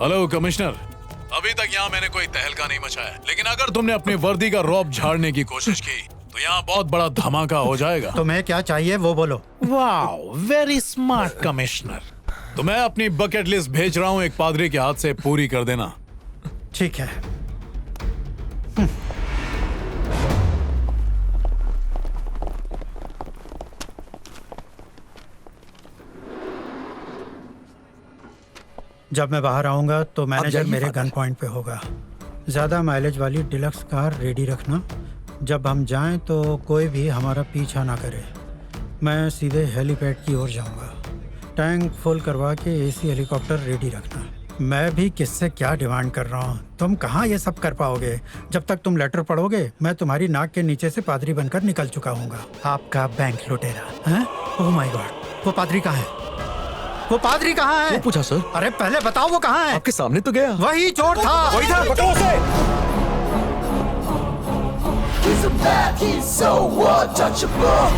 Hello commissioner, अभी तक यहाँ मैंने कोई तहलका नहीं मचाया, लेकिन अगर तुमने अपनी वर्दी का रौब झाड़ने की कोशिश की तो यहाँ बहुत बड़ा धमाका हो जाएगा। तुम्हें क्या चाहिए वो बोलो। Wow, very smart commissioner. तो मैं अपनी बकेट लिस्ट भेज रहा हूँ, एक पादरी के हाथ से पूरी कर देना। ठीक है। जब मैं बाहर आऊंगा तो मैनेजर मेरे गन पॉइंट पे होगा। ज़्यादा माइलेज वाली डिलक्स कार रेडी रखना। जब हम जाएं तो कोई भी हमारा पीछा ना करे। मैं सीधे हेलीपैड की ओर जाऊंगा। टैंक फुल करवा के एसी हेलीकॉप्टर रेडी रखना। मैं भी किससे क्या डिमांड कर रहा हूँ, तुम कहाँ ये सब कर पाओगे। जब तक तुम लेटर पढ़ोगे मैं तुम्हारी नाक के नीचे से पादरी बनकर निकल चुका हूँगा। आपका बैंक लुटेरा है। ओह माय गॉड, वो पादरी कहाँ है? वो पादरी कहाँ है? वो पूछा सर। अरे पहले बताओ वो कहाँ है? आपके सामने तो गया। वही चोर था। वही था, पकड़ो उसे। He's a bad, he's so untouchable.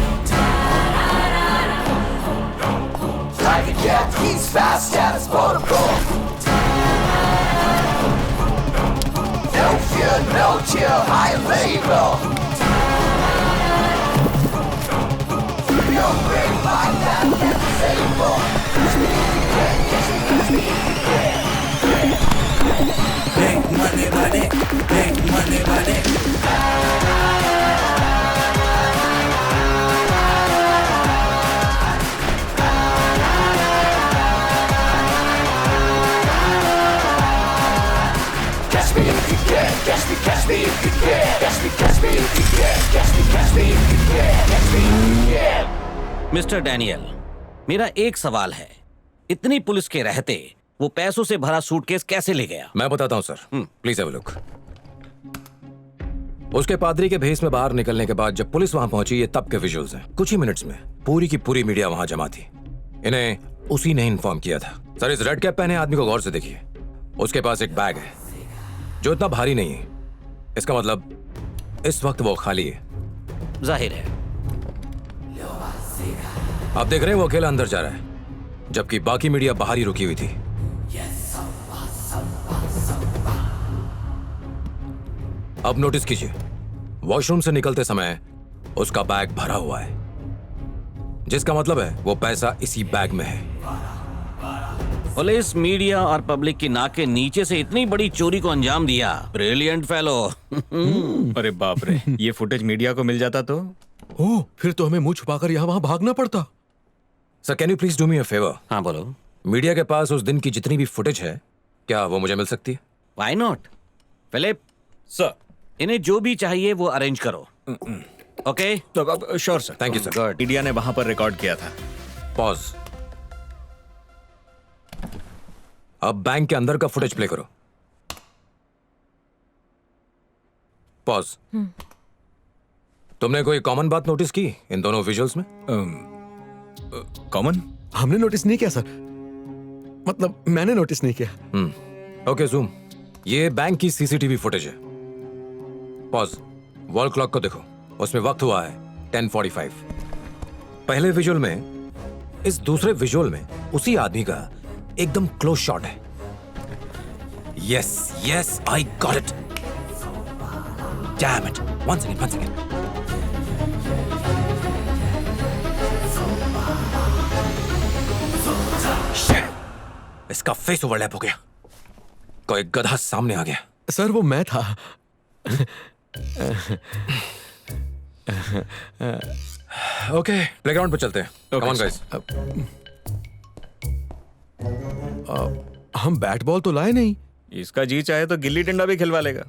Like a cat, he's fast and it's portable. No fear, no chill, high label. You're great like that, can't disable. Make money, money, make money, money. Catch me if you can, catch me if you can, catch me if you can, catch me if you can, catch me if you can. Mister Daniel, मेरा एक सवाल है, इतनी police के रहते वो पैसों से भरा सूटकेस कैसे ले गया? मैं बताता हूं sir, please have a look. उसके पादरी के भेस में बाहर निकलने के बाद जब पुलिस वहां पहुंची, ये तब के विजुअल्स हैं। कुछ ही मिनट्स में पूरी की पूरी मीडिया वहां जमा थी। इन्हें उसी ने इन्फॉर्म किया था। सर, इस रेड कैप पहने आदमी को गौर से देखिए। उसके पास एक बैग है जो इतना भारी नहीं है। इसका मतलब इस वक्त वो खाली है। जाहिर है। आप देख रहे हैं वो अकेला अंदर जा रहा है, जबकि बाकी मीडिया बाहर ही रुकी हुई थी। अब नोटिस कीजिए, वॉशरूम से निकलते समय उसका बैग भरा हुआ है, जिसका मतलब है वो पैसा इसी बैग में है। पुलिस, मीडिया और पब्लिक की नाक के नीचे से इतनी बड़ी चोरी को अंजाम दिया। Brilliant fellow. अरे बाप रे, ये फुटेज मीडिया को मिल जाता तो? ओह, फिर तो हमें मुंह छुपाकर यहाँ वहाँ भागना पड़ता। Sir, can you please do me a favour? हाँ बोलो। मीडिया के पास उस दिन की जितनी भी फुटेज है, क्या वो मुझे मिल सकती है? Why not? फिलिप सर, इन्हें जो भी चाहिए वो अरेंज करो। Okay? Sure sir. Thank you sir. Good. Media ने वहां पर रिकॉर्ड किया था। पॉज। अब बैंक के अंदर का फुटेज प्ले करो। पॉज। तुमने कोई कॉमन बात नोटिस की इन दोनों विजुअल्स में? कॉमन? हमने नोटिस नहीं किया सर, मतलब मैंने नोटिस नहीं किया। Okay, zoom. ये बैंक की सीसीटीवी फुटेज है। पॉज। वॉल क्लॉक को देखो, उसमें वक्त हुआ है 10:45। पहले विजुअल में, इस दूसरे विजुअल में उसी आदमी का एकदम क्लोज शॉट है। Yes yes, I got it. Damn it. One second. इसका फेस ओवरलैप हो गया। कोई गधा सामने आ गया। सर, वो मैं था। ओके, प्लेग्राउंड पर चलते हैं। Come on guys. हम बैट बॉल तो लाए नहीं। इसका जी चाहे तो गिल्ली डंडा भी खिलवा लेगा।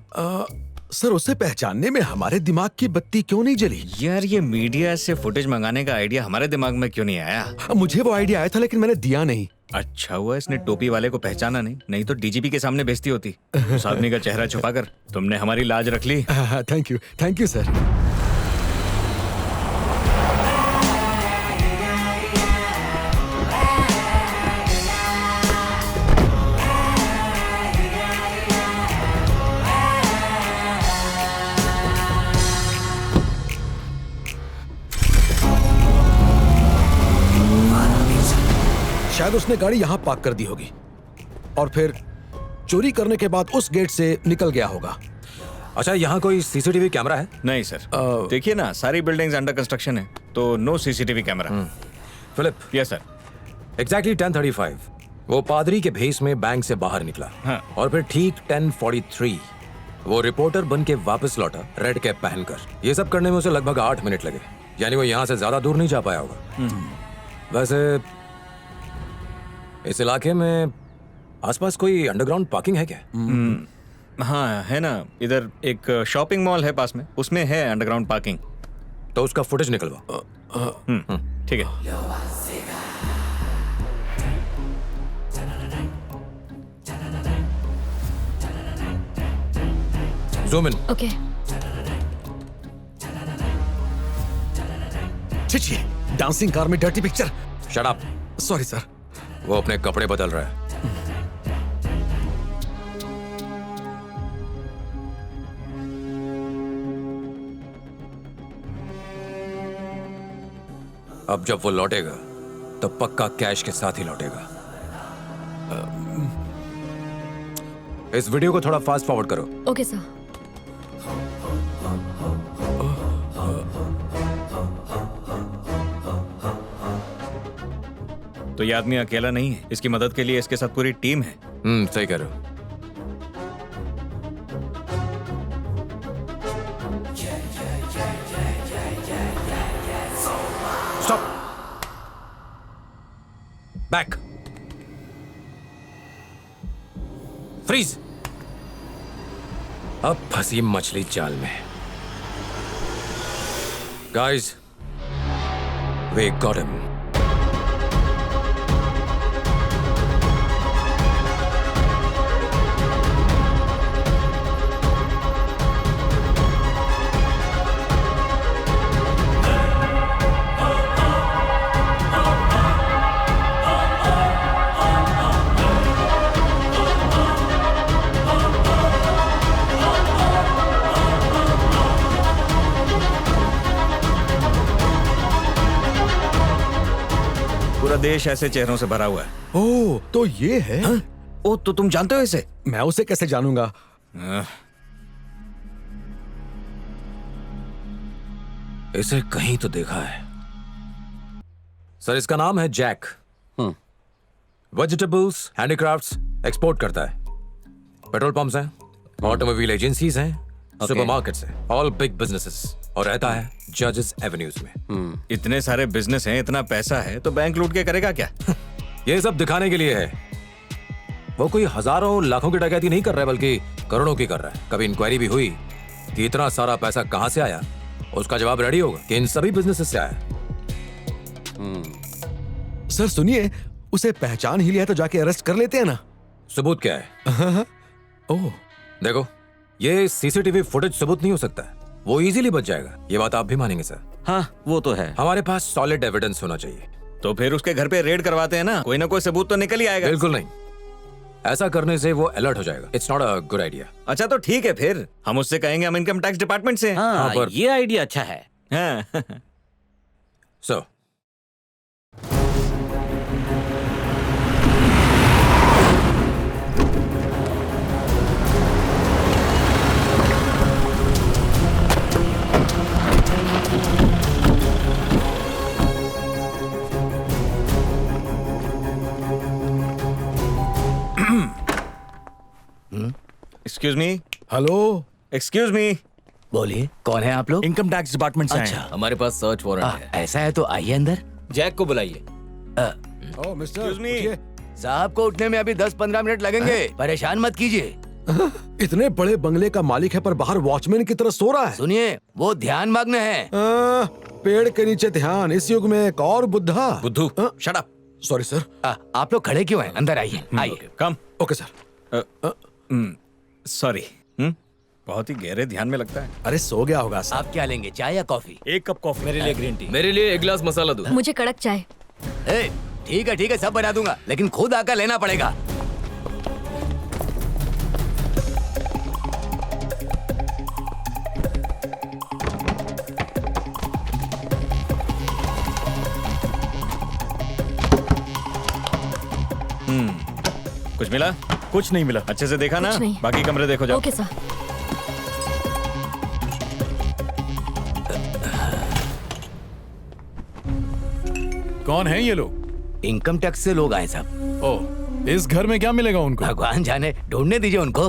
सर, उसे पहचानने में हमारे दिमाग की बत्ती क्यों नहीं जली? यार, ये मीडिया से फुटेज मंगाने का आइडिया हमारे दिमाग में क्यों नहीं आया? मुझे वो आइडिया आया था लेकिन मैंने दिया नहीं। अच्छा हुआ इसने टोपी वाले को पहचाना नहीं तो डीजीपी के सामने बेइज्जती होती। उस आदमी का चेहरा छुपाकर तुमने हमारी लाज रख ली। Thank you sir. शायद उसने गाड़ी यहां पार्क कर दी होगी और फिर चोरी करने के बाद उस गेट से निकल गया होगा। अच्छा, यहाँ कोई सीसीटीवी कैमरा है? नहीं सर, देखिए ना, सारी बिल्डिंग्स अंडर कंस्ट्रक्शन है, तो no CCTV camera. Philip, yes sir. Exactly 10:35 वो पादरी के भेष में बैंक से बाहर निकला। हाँ। और फिर ठीक 10:43 वो रिपोर्टर बन के वापस लौटा, रेड कैप पहनकर। ये सब करने में उसे लगभग 8 मिनट लगे, यानी वो यहाँ से ज्यादा दूर नहीं जा पाया होगा। वैसे इस इलाके में आसपास कोई अंडरग्राउंड पार्किंग है क्या? हाँ है ना, इधर एक शॉपिंग मॉल है पास में, उसमें है अंडरग्राउंड पार्किंग। तो उसका फुटेज निकलवा। ठीक है। Zoom in. ओके। छी, डांसिंग कार में dirty picture. Shut up. Sorry sir. वो अपने कपड़े बदल रहा है। अब जब वो लौटेगा तो पक्का कैश के साथ ही लौटेगा। इस वीडियो को थोड़ा फास्ट फॉरवर्ड करो। Okay sir. तो ये आदमी अकेला नहीं है, इसकी मदद के लिए इसके साथ पूरी टीम है। सही कह रहे हो। स्टॉप। बैक। फ्रीज। अब फंसी मछली जाल में। Guys, we got him. पूरा देश ऐसे चेहरों से भरा हुआ है। ओह, तो ये है। ओ, तो तुम जानते हो इसे? मैं उसे कैसे जानूंगा? इसे कहीं तो देखा है। सर, इसका नाम है जैक। वेजिटेबल्स, हैंडीक्राफ्ट्स एक्सपोर्ट करता है। पेट्रोल पंप्स हैं, ऑटोमोबाइल एजेंसीज हैं, सुपरमार्केट्स हैं, ऑल बिग बिजनेसेस। और रहता है जजेस एवेन्यूज में। इतने सारे बिजनेस हैं, इतना पैसा है, तो बैंक लूट के करेगा क्या? ये सब दिखाने के लिए है। वो कोई हजारों लाखों की डकैती नहीं कर रहा है, बल्कि करोड़ों की कर रहा है। कभी इंक्वायरी भी हुई कि इतना सारा पैसा कहां से आया, उसका जवाब रेडी होगा कि इन सभी बिजनेसेस से आया। सर सुनिए, उसे पहचान ही लिया तो जाके अरेस्ट कर लेते हैं ना। सबूत क्या है? ओह, देखो, ये सीसीटीवी फुटेज सबूत नहीं हो सकता है। वो इजीली बच जाएगा, ये बात आप भी मानेंगे सर। हाँ, वो तो है। हमारे पास सॉलिड एविडेंस होना चाहिए। तो फिर उसके घर पे रेड करवाते हैं ना, कोई ना कोई सबूत तो निकल ही आएगा। बिल्कुल नहीं, ऐसा करने से वो अलर्ट हो जाएगा। It's not a good idea. अच्छा तो ठीक है, फिर हम उससे कहेंगे हम इनकम टैक्स डिपार्टमेंट से हैं। हाँ, पर- ये आइडिया अच्छा है। हाँ। So excuse me. Hello. Excuse me. बोलिए, कौन है आप लोग? इनकम टैक्स डिपार्टमेंट से अच्छा। हैं। हमारे पास सर्च वारंट है। ऐसा है तो आइए अंदर। जैक को बुलाइए। ओह मिस्टर, Excuse me. उठिए। साहब को उठने में अभी 10-15 मिनट लगेंगे, परेशान मत कीजिए। इतने बड़े बंगले का मालिक है पर बाहर वॉचमैन की तरह सो रहा है। सुनिए, वो ध्यान मग्न है। पेड़ के नीचे ध्यान, इस युग में एक और बुद्धा। बुद्धू, शट अप। Sorry sir. आप लोग खड़े क्यों हैं? अंदर आइए, आइए। कम। Okay sir. सॉरी। बहुत ही गहरे ध्यान में लगता है। अरे सो गया होगा सर। आप क्या लेंगे, चाय या कॉफी? एक कप कॉफी मेरे लिए, ग्रीन टी। मेरे लिए एक गिलास मसाला दो। मुझे कड़क चाय। ठीक है, सब बना दूंगा, लेकिन खुद आकर लेना पड़ेगा। कुछ मिला? कुछ नहीं मिला। अच्छे से देखा ना? कुछ नहीं। बाकी कमरे देखो जाओ। Okay sir. कौन है ये लोग? इनकम टैक्स से लोग आए साहब। ओ, इस घर में क्या मिलेगा उनको? भगवान जाने, ढूंढने दीजिए उनको।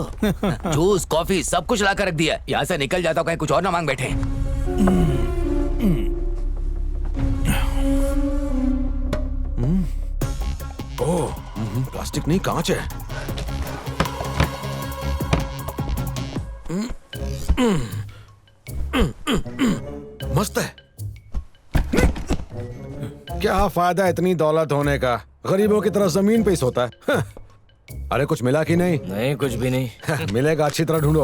जूस कॉफी सब कुछ ला कर रख दिया। यहाँ से निकल जाता हूँ, कहीं कुछ और ना मांग बैठे। ओह, प्लास्टिक नहीं, कांच है। मस्त है। क्या फायदा इतनी दौलत होने का, गरीबों की तरह जमीन पे ही सोता है। अरे कुछ मिला कि नहीं? नहीं, कुछ भी नहीं। मिलेगा, अच्छी तरह ढूंढो।